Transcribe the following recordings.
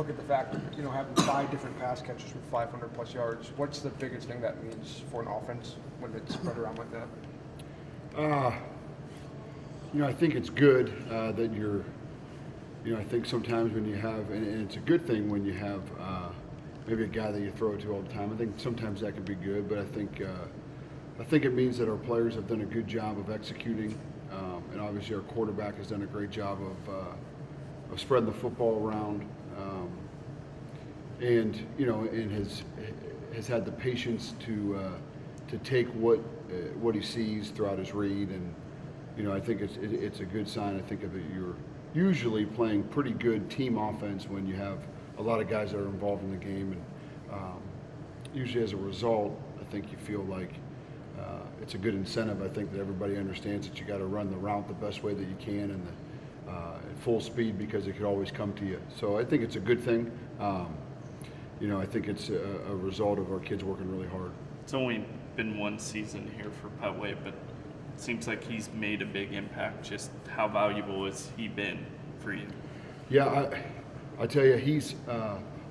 look at the fact that, having 5 different pass catches with 500 plus yards, what's the biggest thing that means for an offense when it's spread around like that? I think it's good that you're, I think sometimes when you have, and it's a good thing when you have maybe a guy that you throw it to all the time. I think sometimes that can be good, but I think it means that our players have done a good job of executing, and obviously our quarterback has done a great job of spreading the football around, and has had the patience to take what he sees throughout his read, and I think it's a good sign. I think of it, you're usually playing pretty good team offense when you have a lot of guys that are involved in the game, and usually as a result, I think you feel like it's a good incentive. I think that everybody understands that you got to run the route the best way that you can and at full speed, because it could always come to you. So I think it's a good thing. I think it's a result of our kids working really hard. It's only been one season here for Petway, but it seems like he's made a big impact. Just how valuable has he been for you? Yeah, I tell you, he's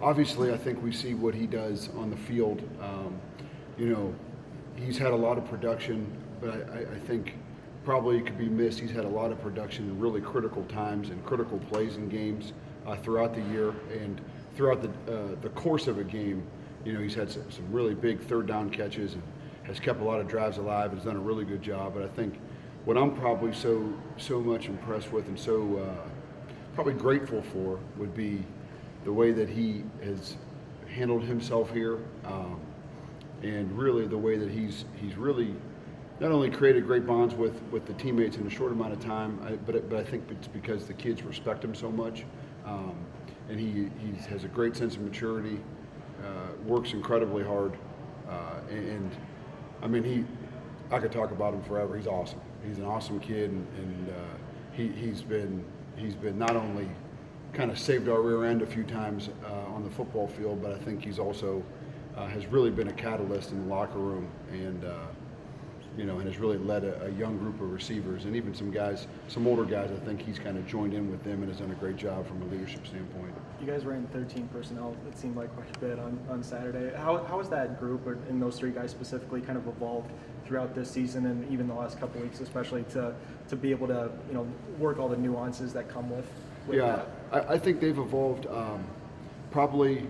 obviously, I think we see what he does on the field. He's had a lot of production, but I think probably it could be missed. He's had a lot of production in really critical times and critical plays in games throughout the year, and throughout the course of a game. He's had some really big third down catches and has kept a lot of drives alive. Has done a really good job. But I think what I'm probably so much impressed with and so probably grateful for would be the way that he has handled himself here, and really the way that he's really not only created great bonds with the teammates in a short amount of time, but I think it's because the kids respect him so much, and he has a great sense of maturity, works incredibly hard, and I mean I could talk about him forever. He's awesome. He's an awesome kid, and he's been not only kind of saved our rear end a few times on the football field, but I think he's also has really been a catalyst in the locker room, and and has really led a young group of receivers, and even some older guys. I think he's kind of joined in with them and has done a great job from a leadership standpoint. You guys ran 13 personnel, it seemed like quite a bit on Saturday. How has that group, and those 3 guys specifically, kind of evolved throughout this season and even the last couple weeks, especially to be able to work all the nuances that come with yeah, that? I think they've evolved probably,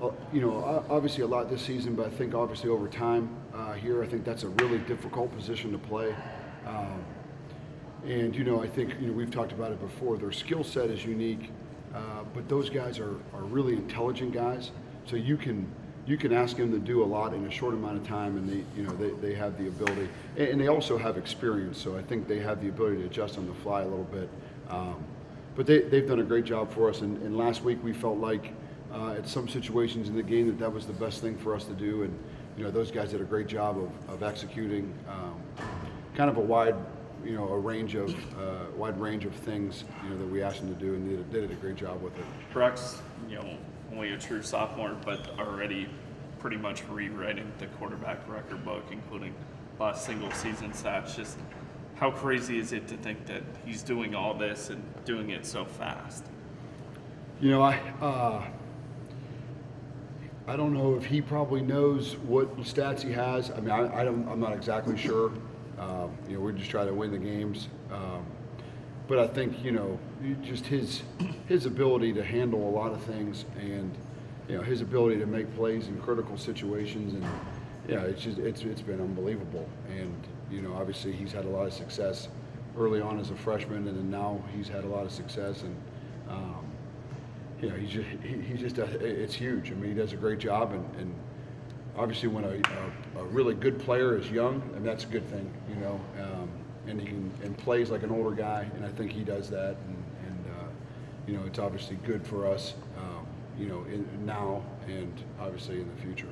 obviously a lot this season, but I think obviously over time here, I think that's a really difficult position to play. And I think we've talked about it before. Their skill set is unique, but those guys are really intelligent guys. So you can ask them to do a lot in a short amount of time, and they have the ability, and they also have experience. So I think they have the ability to adjust on the fly a little bit. But they've done a great job for us. And last week we felt like at some situations in the game that was the best thing for us to do, and those guys did a great job of executing kind of a wide range of things that we asked them to do, and they did a great job with it. Brock's only a true sophomore, but already pretty much rewriting the quarterback record book, including last single season stats. Just how crazy is it to think that he's doing all this and doing it so fast? I don't know if he probably knows what stats he has. I mean, I'm not exactly sure. We just try to win the games. But I think, just his ability to handle a lot of things, and, his ability to make plays in critical situations, and, it's been unbelievable. And, obviously he's had a lot of success early on as a freshman, and then now he's had a lot of success, and, he's just it's huge. I mean, he does a great job, and obviously when a really good player is young, and that's a good thing, and he plays like an older guy, and I think he does that, and it's obviously good for us, now and obviously in the future.